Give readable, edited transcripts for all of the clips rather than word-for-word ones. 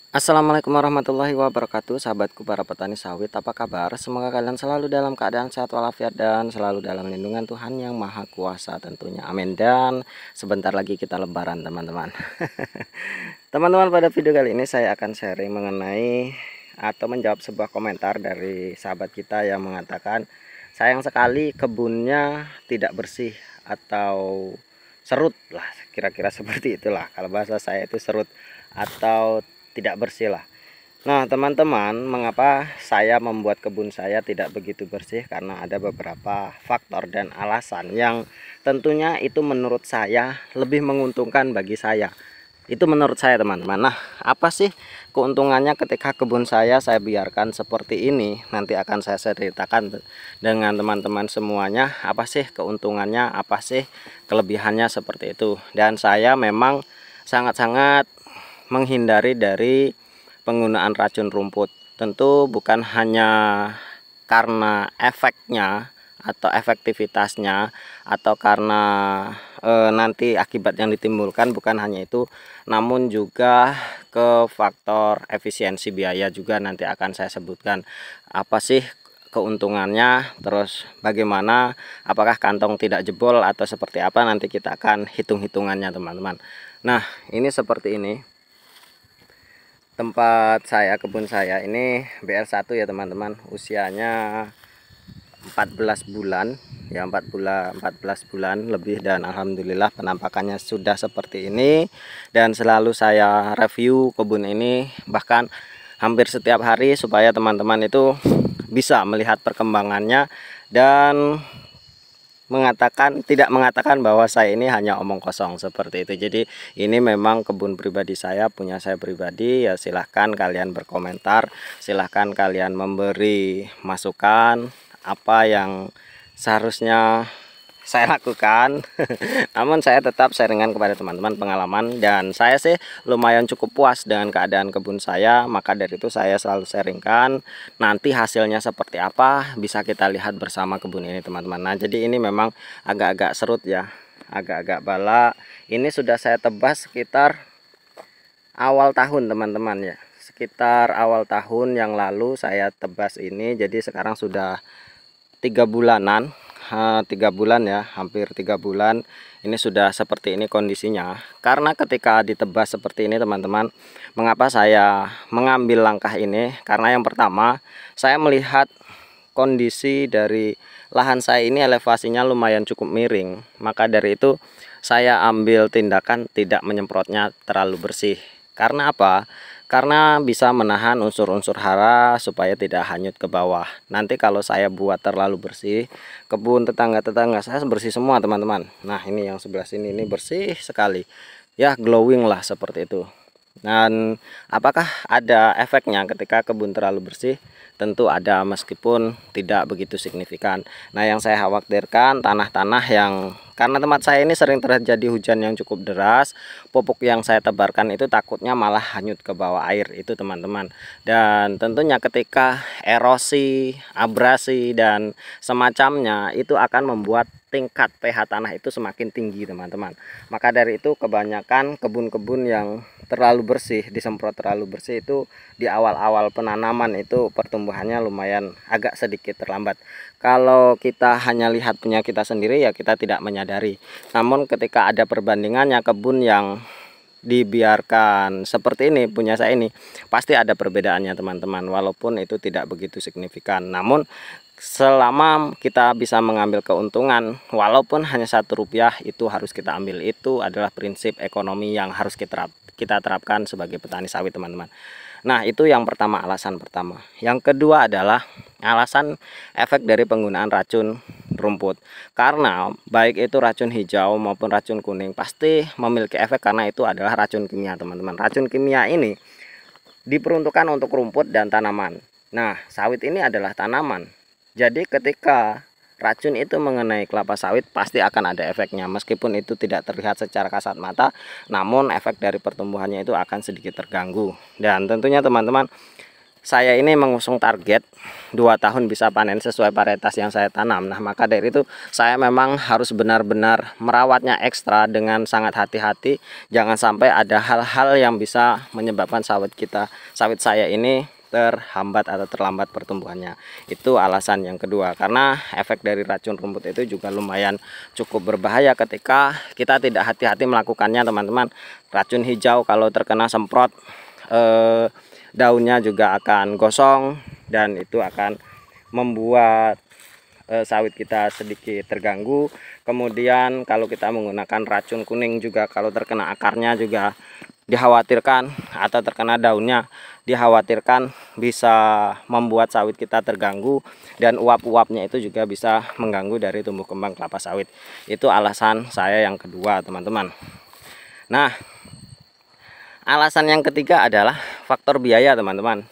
Assalamualaikum warahmatullahi wabarakatuh, sahabatku para petani sawit, apa kabar? Semoga kalian selalu dalam keadaan sehat walafiat dan selalu dalam lindungan Tuhan yang Maha Kuasa tentunya, amin. Dan sebentar lagi kita lebaran teman-teman. Teman-teman, pada video kali ini saya akan sharing mengenai atau menjawab sebuah komentar dari sahabat kita yang mengatakan sayang sekali kebunnya tidak bersih atau serut lah, kira-kira seperti itulah. Kalau bahasa saya itu serut atau tidak bersih lah. Nah teman-teman, mengapa saya membuat kebun saya tidak begitu bersih? Karena ada beberapa faktor dan alasan yang tentunya itu menurut saya lebih menguntungkan bagi saya. Itu menurut saya teman-teman. Nah, apa sih keuntungannya ketika kebun saya biarkan seperti ini? Nanti akan saya ceritakan dengan teman-teman semuanya. Apa sih keuntungannya, apa sih kelebihannya seperti itu. Dan saya memang sangat-sangat menghindari dari penggunaan racun rumput. Tentu bukan hanya karena efeknya atau efektivitasnya atau karena nanti akibat yang ditimbulkan, bukan hanya itu, namun juga ke faktor efisiensi biaya juga nanti akan saya sebutkan. Apa sih keuntungannya, terus bagaimana, apakah kantong tidak jebol atau seperti apa, nanti kita akan hitung-hitungannya teman-teman. Nah ini seperti ini tempat saya, kebun saya ini BR1 ya teman-teman, usianya 14 bulan ya, 14 bulan lebih, dan alhamdulillah penampakannya sudah seperti ini. Dan selalu saya review kebun ini bahkan hampir setiap hari supaya teman-teman itu bisa melihat perkembangannya dan tidak mengatakan bahwa saya ini hanya omong kosong seperti itu. Jadi ini memang kebun pribadi saya, punya saya pribadi ya. Silahkan kalian berkomentar, silahkan kalian memberi masukan apa yang seharusnya saya lakukan. Namun saya tetap sharingan kepada teman-teman pengalaman, dan saya sih lumayan cukup puas dengan keadaan kebun saya. Maka dari itu saya selalu sharingkan. Nanti hasilnya seperti apa bisa kita lihat bersama kebun ini teman-teman. Nah jadi ini memang agak-agak serut ya, agak-agak bala. Ini sudah saya tebas sekitar awal tahun teman-teman ya, sekitar awal tahun yang lalu saya tebas ini. Jadi sekarang sudah 3 bulanan, 3 bulan ya, hampir 3 bulan ini sudah seperti ini kondisinya. Karena ketika ditebas seperti ini teman-teman, mengapa saya mengambil langkah ini? Karena yang pertama, saya melihat kondisi dari lahan saya ini elevasinya lumayan cukup miring. Maka dari itu saya ambil tindakan tidak menyemprotnya terlalu bersih. Karena apa? Karena bisa menahan unsur-unsur hara supaya tidak hanyut ke bawah. Nanti kalau saya buat terlalu bersih, kebun tetangga-tetangga saya bersih semua teman-teman. Nah ini yang sebelah sini ini bersih sekali ya, glowing lah seperti itu. Dan apakah ada efeknya ketika kebun terlalu bersih? Tentu ada, meskipun tidak begitu signifikan. Nah yang saya khawatirkan tanah-tanah yang, karena tempat saya ini sering terjadi hujan yang cukup deras, pupuk yang saya tebarkan itu takutnya malah hanyut ke bawah air itu teman-teman. Dan tentunya ketika erosi, abrasi dan semacamnya itu akan membuat tingkat pH tanah itu semakin tinggi teman-teman. Maka dari itu kebanyakan kebun-kebun yang terlalu bersih, disemprot terlalu bersih, itu di awal-awal penanaman itu pertumbuhannya lumayan agak sedikit terlambat. Kalau kita hanya lihat punya kita sendiri ya kita tidak menyadari. Namun ketika ada perbandingannya, kebun yang dibiarkan seperti ini punya saya ini, pasti ada perbedaannya teman-teman, walaupun itu tidak begitu signifikan. Namun selama kita bisa mengambil keuntungan walaupun hanya Rp1, itu harus kita ambil. Itu adalah prinsip ekonomi yang harus kita terapkan sebagai petani sawit teman-teman. Nah itu yang pertama, alasan pertama. Yang kedua adalah alasan efek dari penggunaan racun rumput. Karena baik itu racun hijau maupun racun kuning pasti memiliki efek, karena itu adalah racun kimia teman-teman. Racun kimia ini diperuntukkan untuk rumput dan tanaman. Nah sawit ini adalah tanaman. Jadi ketika racun itu mengenai kelapa sawit pasti akan ada efeknya, meskipun itu tidak terlihat secara kasat mata, namun efek dari pertumbuhannya itu akan sedikit terganggu. Dan tentunya teman-teman, saya ini mengusung target 2 tahun bisa panen sesuai varietas yang saya tanam. Nah, maka dari itu saya memang harus benar-benar merawatnya ekstra dengan sangat hati-hati. Jangan sampai ada hal-hal yang bisa menyebabkan sawit saya ini terhambat atau terlambat pertumbuhannya. Itu alasan yang kedua, karena efek dari racun rumput itu juga lumayan cukup berbahaya ketika kita tidak hati-hati melakukannya, teman-teman. Racun hijau kalau terkena semprot, daunnya juga akan gosong dan itu akan membuat sawit kita sedikit terganggu. Kemudian kalau kita menggunakan racun kuning juga, kalau terkena akarnya juga dikhawatirkan, atau terkena daunnya dikhawatirkan bisa membuat sawit kita terganggu, dan uap-uapnya itu juga bisa mengganggu dari tumbuh kembang kelapa sawit. Itu alasan saya yang kedua, teman-teman. Nah, alasan yang ketiga adalah faktor biaya, teman-teman.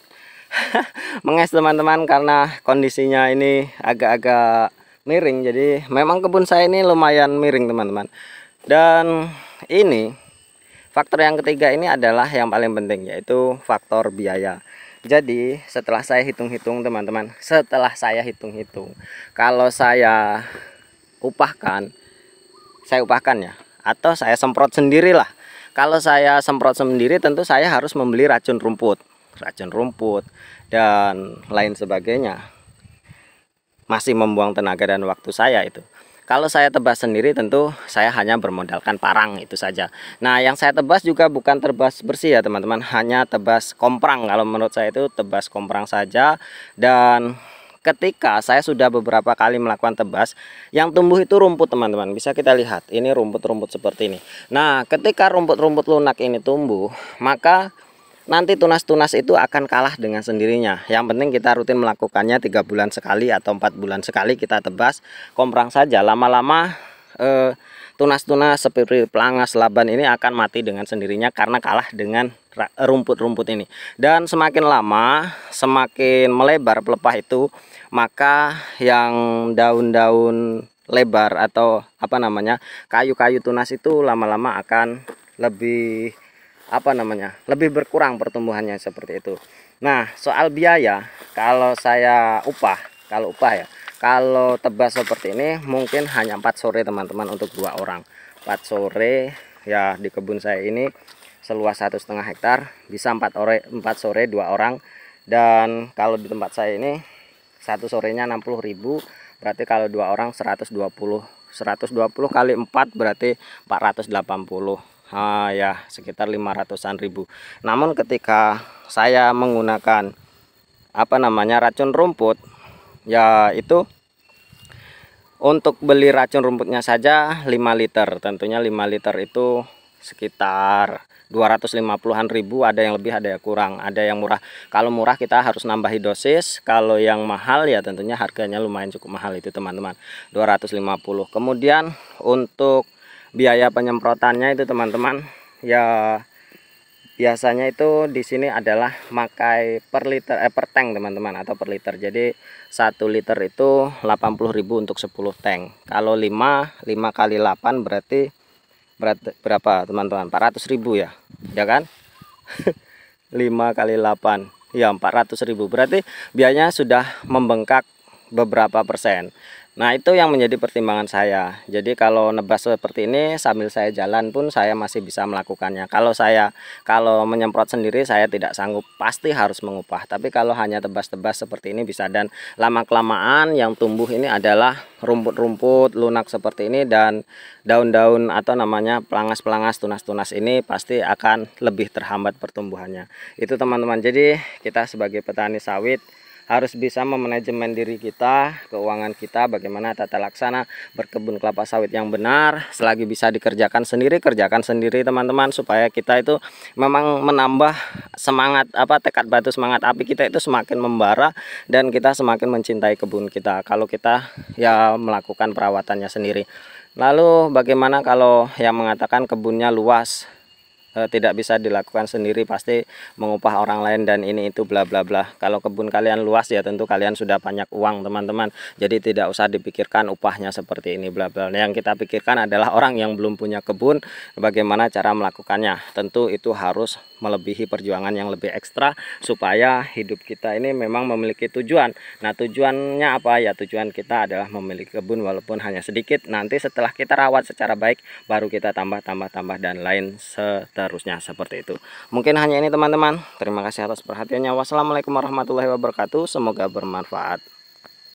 Menges, teman-teman, karena kondisinya ini agak-agak miring, jadi memang kebun saya ini lumayan miring, teman-teman. Dan ini faktor yang ketiga ini adalah yang paling penting, yaitu faktor biaya. Jadi setelah saya hitung-hitung, teman-teman, kalau saya upahkan ya, atau saya semprot sendirilah. Kalau saya semprot sendiri, tentu saya harus membeli racun rumput dan lain sebagainya, masih membuang tenaga dan waktu saya itu. Kalau saya tebas sendiri, tentu saya hanya bermodalkan parang, itu saja. Nah, yang saya tebas juga bukan tebas bersih ya, teman-teman, hanya tebas komprang. Kalau menurut saya itu tebas komprang saja. Dan ketika saya sudah beberapa kali melakukan tebas, yang tumbuh itu rumput, teman-teman. Bisa kita lihat, ini rumput-rumput seperti ini. Nah, ketika rumput-rumput lunak ini tumbuh, maka nanti tunas-tunas itu akan kalah dengan sendirinya. Yang penting kita rutin melakukannya 3 bulan sekali atau 4 bulan sekali kita tebas komprang saja. Lama-lama tunas-tunas seperti pelangas, laban ini akan mati dengan sendirinya karena kalah dengan rumput-rumput ini. Dan semakin lama, semakin melebar pelepah itu, maka yang daun-daun lebar atau kayu-kayu tunas itu lama-lama akan lebih lebih berkurang pertumbuhannya, seperti itu. Nah, soal biaya, kalau tebas seperti ini mungkin hanya 4 sore, teman-teman, untuk 2 orang. 4 sore ya, di kebun saya ini seluas 1,5 hektar, bisa 4 sore 2 orang. Dan kalau di tempat saya ini 1 sorenya 60.000, berarti kalau 2 orang 120 kali 4 berarti 480. Ya, sekitar 500-an ribu. Namun ketika saya menggunakan racun rumput, ya itu untuk beli racun rumputnya saja 5 liter. Tentunya 5 liter itu sekitar 250-an ribu, ada yang lebih, ada yang kurang, ada yang murah. Kalau murah kita harus nambahi dosis, kalau yang mahal ya tentunya harganya lumayan cukup mahal itu, teman-teman, 250. Kemudian untuk biaya penyemprotannya itu, teman-teman, ya biasanya itu di sini adalah makai per liter per tank, teman-teman, atau per liter. Jadi 1 liter itu 80.000 untuk 10 tank. Kalau 5 kali 8 berarti berapa, teman-teman? 400.000 ya, ya kan? 5 kali 8 ya 400.000, berarti biayanya sudah membengkak beberapa persen. Nah, itu yang menjadi pertimbangan saya. Jadi kalau nebas seperti ini sambil saya jalan pun saya masih bisa melakukannya. Kalau menyemprot sendiri saya tidak sanggup, pasti harus mengupah. Tapi kalau hanya tebas-tebas seperti ini bisa, dan lama-kelamaan yang tumbuh ini adalah rumput-rumput lunak seperti ini, dan daun-daun atau pelangas-pelangas, tunas-tunas ini pasti akan lebih terhambat pertumbuhannya. Itu, teman-teman. Jadi kita sebagai petani sawit harus bisa memanajemen diri kita, keuangan kita, bagaimana tata laksana berkebun kelapa sawit yang benar. Selagi bisa dikerjakan sendiri, kerjakan sendiri, teman-teman, supaya kita itu memang menambah semangat, tekad batu, semangat api kita itu semakin membara, dan kita semakin mencintai kebun kita kalau kita ya melakukan perawatannya sendiri. Lalu bagaimana kalau yang mengatakan kebunnya luas, tidak bisa dilakukan sendiri, pasti mengupah orang lain dan ini itu bla bla bla. Kalau kebun kalian luas ya tentu kalian sudah banyak uang teman-teman, jadi tidak usah dipikirkan upahnya seperti ini bla bla. Yang kita pikirkan adalah orang yang belum punya kebun, bagaimana cara melakukannya. Tentu itu harus melebihi perjuangan yang lebih ekstra supaya hidup kita ini memang memiliki tujuan. Nah, tujuannya apa ya? Tujuan kita adalah memiliki kebun walaupun hanya sedikit. Nanti setelah kita rawat secara baik baru kita tambah dan lain seterusnya seperti itu. Mungkin hanya ini teman-teman. Terima kasih atas perhatiannya. Wassalamualaikum warahmatullahi wabarakatuh. Semoga bermanfaat.